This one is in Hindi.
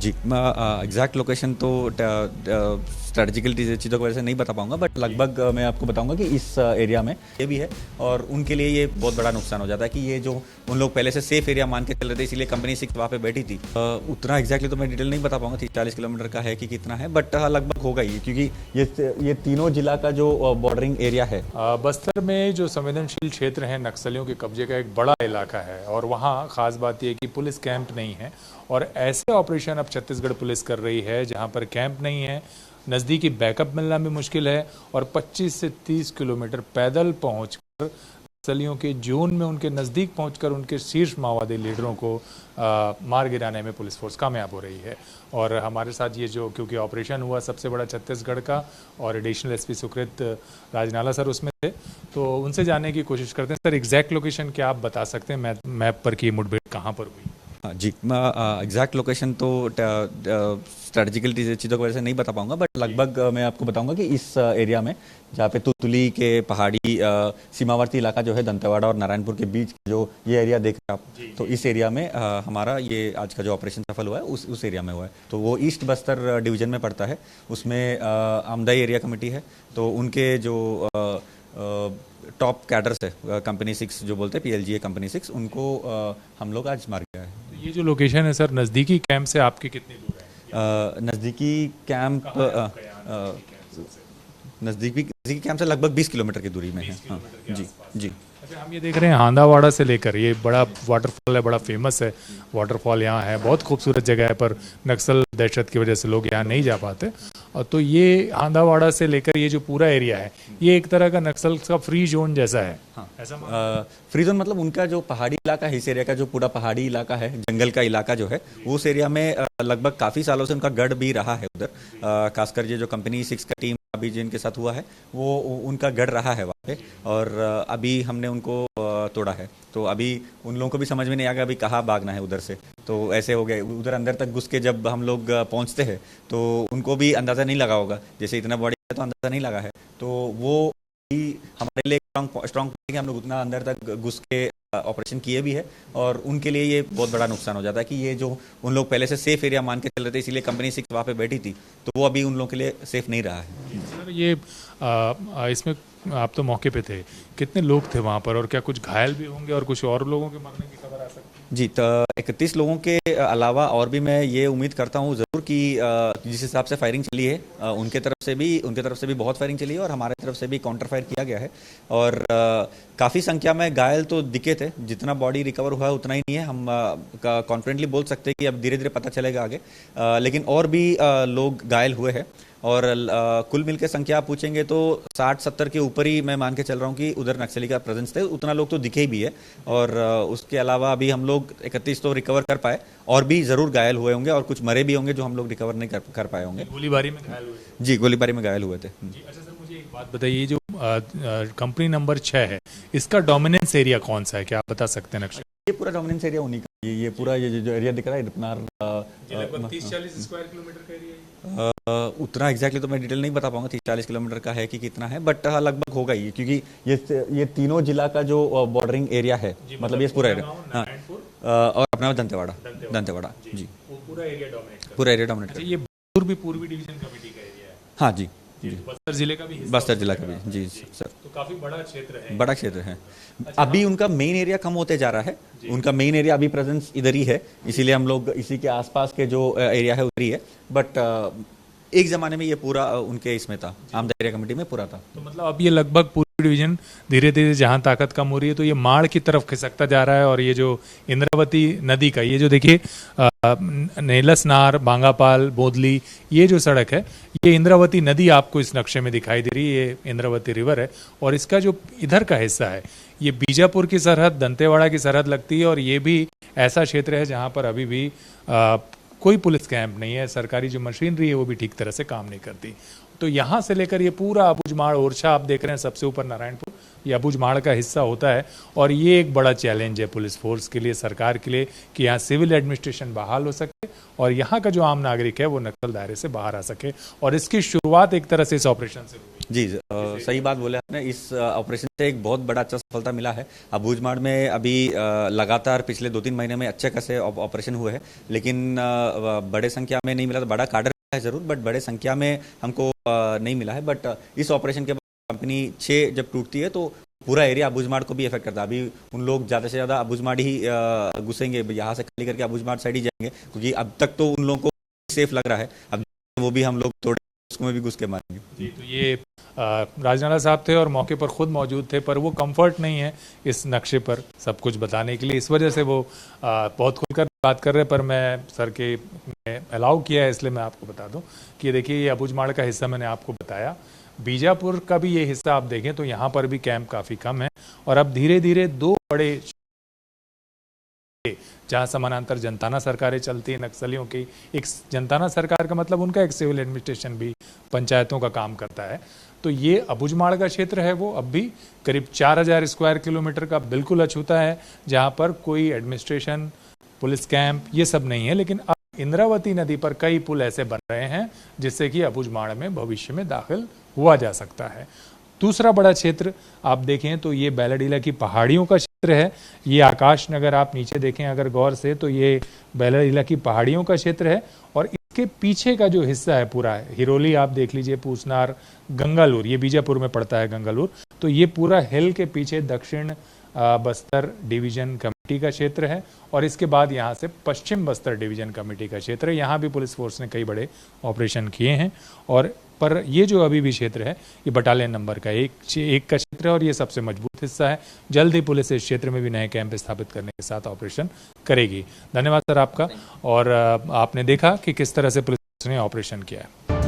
जी, मैं एग्जैक्ट लोकेशन तो स्ट्रेटजिकल चीज़ों की वजह से नहीं बता पाऊंगा, बट लगभग मैं आपको बताऊंगा कि इस एरिया में ये भी है और उनके लिए ये बहुत बड़ा नुकसान हो जाता है कि ये जो उन लोग पहले से सेफ एरिया मान के चल रहे थे, इसीलिए कंपनी 6 वहाँ पे बैठी थी। उतना एग्जैक्टली तो मैं डिटेल नहीं बता पाऊंगा 40 किलोमीटर का है कि कितना है, बट लगभग होगा ही, क्योंकि ये तीनों जिला का जो बॉर्डरिंग एरिया है। बस्तर में जो संवेदनशील क्षेत्र है नक्सलियों के कब्जे का एक बड़ा इलाका है और वहाँ खास बात यह कि पुलिस कैंप नहीं है और ऐसे ऑपरेशन अब छत्तीसगढ़ पुलिस कर रही है जहाँ पर कैंप नहीं है, नज़दीकी बैकअप मिलना भी मुश्किल है और 25 से 30 किलोमीटर पैदल पहुंचकर नक्सलियों के जोन में उनके नज़दीक पहुंचकर उनके शीर्ष माओवादी लीडरों को मार गिराने में पुलिस फोर्स कामयाब हो रही है। और हमारे साथ ये जो क्योंकि ऑपरेशन हुआ सबसे बड़ा छत्तीसगढ़ का और एडिशनल एसपी सुकृत राजनाला सर उसमें थे, तो उनसे जानने की कोशिश करते हैं। सर, एग्जैक्ट लोकेशन क्या आप बता सकते हैं मैप पर कि मुठभेड़ कहाँ पर हुई? हाँ जी, मैं एग्जैक्ट लोकेशन तो स्ट्रेटजिकल चीज़ों की वजह से नहीं बता पाऊंगा, बट लगभग मैं आपको बताऊंगा कि इस एरिया में जहाँ पे तुतली के पहाड़ी सीमावर्ती इलाका जो है दंतेवाड़ा और नारायणपुर के बीच जो ये एरिया देख रहे हैं आप, तो इस एरिया में हमारा ये आज का जो ऑपरेशन सफल हुआ है उस एरिया में हुआ है। तो वो ईस्ट बस्तर डिवीजन में पड़ता है, उसमें आमदाई एरिया कमेटी है, तो उनके जो टॉप कैडर्स है कंपनी 6 जो बोलते हैं PLGA कंपनी 6, उनको हम लोग आज मार गया है। तो ये जो लोकेशन है सर, नज़दीकी कैंप से आपके कितनी दूर है? नज़दीकी कैंप से लगभग 20 किलोमीटर की दूरी में है। हाँ जी जी। अच्छा, हम ये देख रहे हैं हांदावाड़ा से लेकर ये बड़ा वाटरफॉल है, बड़ा फेमस है वाटरफॉल यहाँ है, बहुत खूबसूरत जगह है, पर नक्सल दहशत की वजह से लोग यहाँ नहीं जा पाते। और तो ये हांदावाड़ा से लेकर ये जो पूरा एरिया है ये एक तरह का नक्सल का फ्री जोन जैसा है। हाँ, ऐसा फ्री जोन मतलब उनका जो पहाड़ी इलाका है, इस एरिया का जो पूरा पहाड़ी इलाका है, जंगल का इलाका जो है, उस एरिया में लगभग काफ़ी सालों से उनका गढ़ भी रहा है उधर। खासकर ये जो कंपनी 6 का टीम अभी जिनके साथ हुआ है वो उनका गढ़ रहा है वहाँ पे, और अभी हमने उनको तोड़ा है। तो अभी उन लोगों को भी समझ में नहीं आ गया अभी कहाँ भागना है उधर से, तो ऐसे हो गए उधर अंदर तक घुस के जब हम लोग पहुँचते हैं तो उनको भी अंदाज़ा नहीं लगा होगा, जैसे इतना बड़ी है तो अंदाज़ा नहीं लगा है, तो वो हमारे लिए स्ट्रॉन्ग कि हम लोग उतना अंदर तक घुस के ऑपरेशन किए भी है, और उनके लिए ये बहुत बड़ा नुकसान हो जाता है कि ये जो उन लोग पहले से सेफ एरिया मान के चल रहे थे, इसीलिए कंपनी 6 वहाँ पे बैठी थी, तो वो अभी उन लोगों के लिए सेफ नहीं रहा है। सर, ये इसमें आप तो मौके पे थे, कितने लोग थे वहाँ पर और क्या कुछ घायल भी होंगे और कुछ और लोगों के मरने की खबर आ सकती है? जी, तो 31 लोगों के अलावा और भी मैं ये उम्मीद करता हूँ ज़रूर कि जिस हिसाब से फायरिंग चली है उनके तरफ से भी बहुत फायरिंग चली है और हमारे तरफ से भी काउंटर फायर किया गया है, और काफ़ी संख्या में घायल तो दिखे थे, जितना बॉडी रिकवर हुआ है उतना ही नहीं है। हम कॉन्फिडेंटली बोल सकते हैं कि अब धीरे धीरे पता चलेगा आगे, लेकिन और भी लोग घायल हुए हैं, और कुल मिलकर संख्या आप पूछेंगे तो 60-70 के ऊपर ही मैं मान के चल रहा हूँ कि उधर नक्सली का प्रेजेंस थे, उतना लोग तो दिखे भी है। और उसके अलावा अभी हम लोग 31 तो रिकवर कर पाए, और भी ज़रूर घायल हुए होंगे और कुछ मरे भी होंगे जो हम लोग रिकवर नहीं कर पाए होंगे। गोलीबारी में घायल हुए? जी, गोलीबारी में घायल हुए थे। अच्छा सर, मुझे एक बात बताइए, जो कंपनी नंबर 6 है इसका डोमिनेंस एरिया कौन सा है, क्या आप बता सकते हैं? नक्शा ये पूरा डोमिनेंस एरिया उन्हीं का, ये पूरा ये जो एरिया दिख रहा है लगभग 30-40 स्क्वायर किलोमीटर का एरिया है। उतना एग्जैक्टली तो मैं डिटेल नहीं बता पाऊंगा 30-40 किलोमीटर का है कि कितना है, बट लगभग होगा ही, क्योंकि ये तीनों जिला का जो बॉर्डरिंग एरिया है, मतलब ये पूरा एरिया। हाँ, और अपना दंतेवाड़ा जी, पूरा एरिया डोमिनेट। ये भी पूर्वी डिवीजन कमेटी का एरिया है। हाँ जी, बस्तर जिले का भी जी सर, तो काफी बड़ा क्षेत्र है। अच्छा, अभी उनका मेन एरिया कम होते जा रहा है, उनका मेन एरिया अभी प्रेजेंस इधर ही है, इसीलिए हम लोग इसी के आसपास के जो एरिया है उधर ही है, बट एक जमाने में ये पूरा उनके इसमें था, आमदा एरिया कमेटी में पूरा था। तो मतलब अब ये लगभग पूरी डिवीजन धीरे धीरे जहां ताकत कम हो रही है तो ये माड़ की तरफ खिसकता जा रहा है, और ये जो इंद्रावती नदी का ये जो देखिए नेलसनार, बांगापाल, बोदली, ये जो सड़क है ये इंद्रावती नदी आपको इस नक्शे में दिखाई दे रही है, ये इंद्रावती रिवर है, और इसका जो इधर का हिस्सा है ये बीजापुर की सरहद, दंतेवाड़ा की सरहद लगती है, और ये भी ऐसा क्षेत्र है जहां पर अभी भी कोई पुलिस कैंप नहीं है, सरकारी जो मशीनरी है वो भी ठीक तरह से काम नहीं करती। तो यहाँ से लेकर ये पूरा अबूझमाड़, ओरछा आप देख रहे हैं, सबसे ऊपर नारायणपुर, ये अबूझमाड़ का हिस्सा होता है, और ये एक बड़ा चैलेंज है पुलिस फोर्स के लिए, सरकार के लिए, कि यहाँ सिविल एडमिनिस्ट्रेशन बहाल हो सके और यहाँ का जो आम नागरिक है वो नक्सल दायरे से बाहर आ सके, और इसकी शुरुआत एक तरह से इस ऑपरेशन से हुई। जी सही बात बोले आपने। इस ऑपरेशन से एक बहुत बड़ा अच्छा सफलता मिला है। अबूझमाड़ में अभी लगातार पिछले 2-3 महीने में अच्छे खासे ऑपरेशन हुए हैं, लेकिन बड़े संख्या में नहीं मिला। तो बड़ा कार्डर है जरूर, बट बड़े संख्या में हमको नहीं मिला है। बट इस ऑपरेशन के बाद कंपनी 6 जब टूटती है तो पूरा एरिया अबूझमाड़ को भी इफेक्ट करता है। अभी उन लोग ज़्यादा से ज़्यादा अबूझमाड़ ही घुसेंगे, यहाँ से खाली करके अबूझमाड़ साइड ही जाएंगे, क्योंकि अब तक तो उन लोगों को सेफ लग रहा है। अब वो भी हम लोग तोड़े, उसको में भी घुस के मारेंगे। जी, तो ये राजनाला साहब थे और मौके पर खुद मौजूद थे, पर वो कंफर्ट नहीं है इस नक्शे पर सब कुछ बताने के लिए, इस वजह से वो बहुत खुलकर बात कर रहे हैं। पर मैं सर के अलाउ किया है, इसलिए मैं आपको बता दूं कि ये देखिए, ये अबूझमाड़ का हिस्सा मैंने आपको बताया। बीजापुर का भी ये हिस्सा आप देखें तो यहाँ पर भी कैंप काफ़ी कम है, और अब धीरे धीरे 2 बड़े जहां समानांतर जनताना सरकारें चलती है नक्सलियों की। एक जनताना सरकार का मतलब उनका एक सिविल एडमिनिस्ट्रेशन भी पंचायतों का काम करता है। तो ये अबूझमाड़ का क्षेत्र है, वो अब भी करीब 4000 स्क्वायर किलोमीटर का बिल्कुल अछूता है, जहां पर कोई एडमिनिस्ट्रेशन, पुलिस कैंप ये सब नहीं है। लेकिन अब इंद्रावती नदी पर कई पुल ऐसे बन रहे हैं जिससे कि अबूझमाड़ में भविष्य में दाखिल हुआ जा सकता है। दूसरा बड़ा क्षेत्र आप देखें तो ये बैलाडीला की पहाड़ियों का क्षेत्र है। ये आकाश नगर आप नीचे देखें अगर गौर से, तो ये बैलाडीला की पहाड़ियों का क्षेत्र है। और इसके पीछे का जो हिस्सा है पूरा है, हिरोली आप देख लीजिए, पूसनार, गंगालूर, ये बीजापुर में पड़ता है गंगालूर, तो ये पूरा हिल के पीछे दक्षिण बस्तर डिवीजन कमेटी का क्षेत्र है। और इसके बाद यहाँ से पश्चिम बस्तर डिवीजन कमेटी का क्षेत्र है। यहाँ भी पुलिस फोर्स ने कई बड़े ऑपरेशन किए हैं। और पर ये जो अभी भी क्षेत्र है, ये बटालियन नंबर का एक का क्षेत्र है और ये सबसे मजबूत हिस्सा है। जल्द ही पुलिस इस क्षेत्र में भी नए कैंप स्थापित करने के साथ ऑपरेशन करेगी। धन्यवाद सर आपका। और आपने देखा कि किस तरह से पुलिस ने ऑपरेशन किया है।